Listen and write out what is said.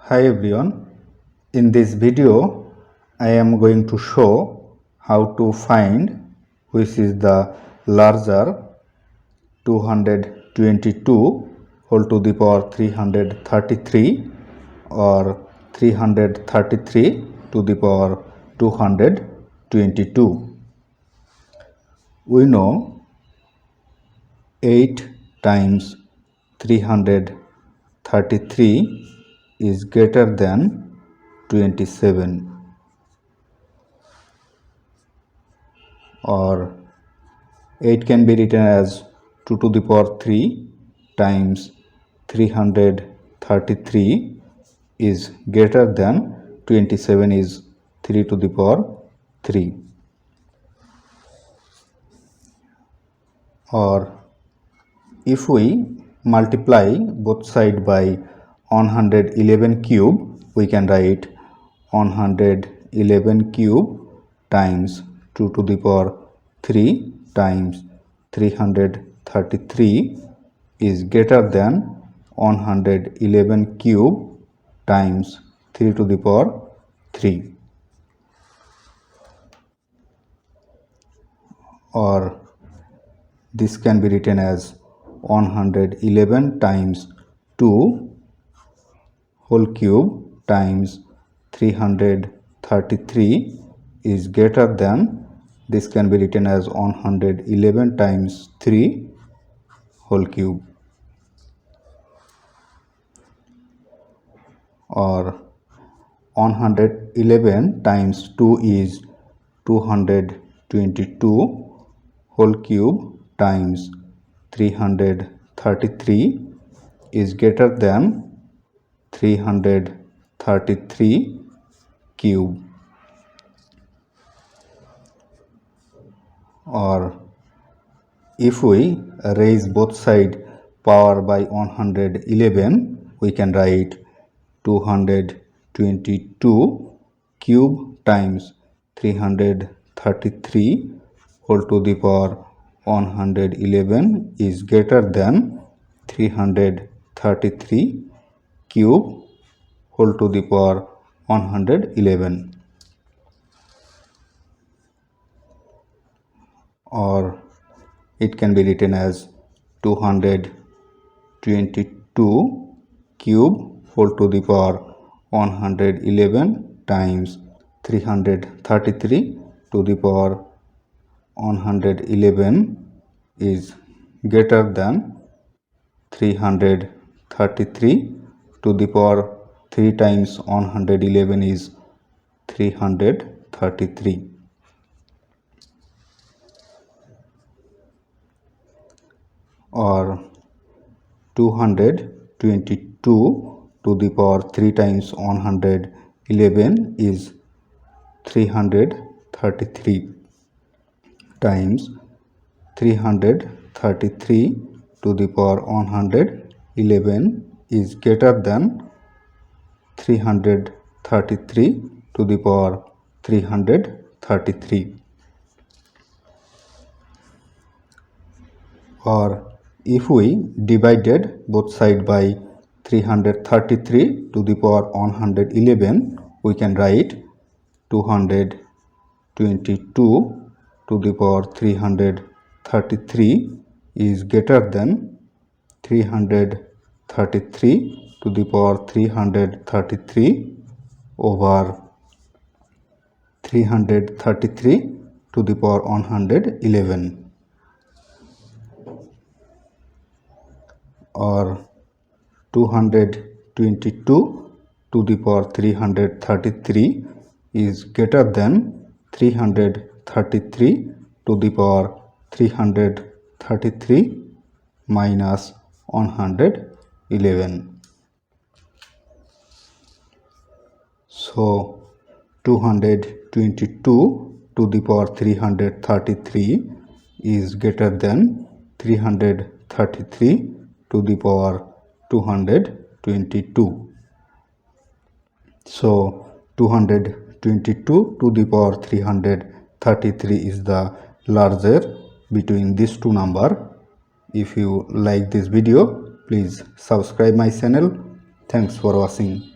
Hi everyone, in this video I am going to show how to find which is the larger 222 whole to the power 333 or 333 to the power 222. We know 8 times 333 is greater than 27, or 8 can be written as 2 to the power 3 times 333 is greater than 27 is 3 to the power 3. Or if we multiply both sides by 111 cube, we can write 111 cube times 2 to the power 3 times 333 is greater than 111 cube times 3 to the power 3. Or this can be written as 111 times 2 whole cube times 333 is greater than, this can be written as 111 times 3 whole cube. Or 111 times 2 is 222 whole cube times 333 is greater than 333 cube. Or if we raise both sides power by 111, we can write 222 cube times 333 whole to the power 111 is greater than 333 cube whole to the power 111. Or it can be written as 222 cube whole to the power 111 times 333 to the power 111 is greater than 333 to the power 3 times 111 is 333. Or 222 to the power 3 times 111 is 333 times 333 to the power 111 is greater than 333 to the power 333. Or if we divided both sides by 333 to the power 111, we can write 222 to the power 333 is greater than 333 to the power 333 over 333 to the power 111. Or 222 to the power 333 is greater than 333 to the power 333 minus 111. So 222 to the power 333 is greater than 333 to the power 222. So 222 to the power 333 is the larger between these two numbers. If you like this video, please subscribe my channel. Thanks for watching.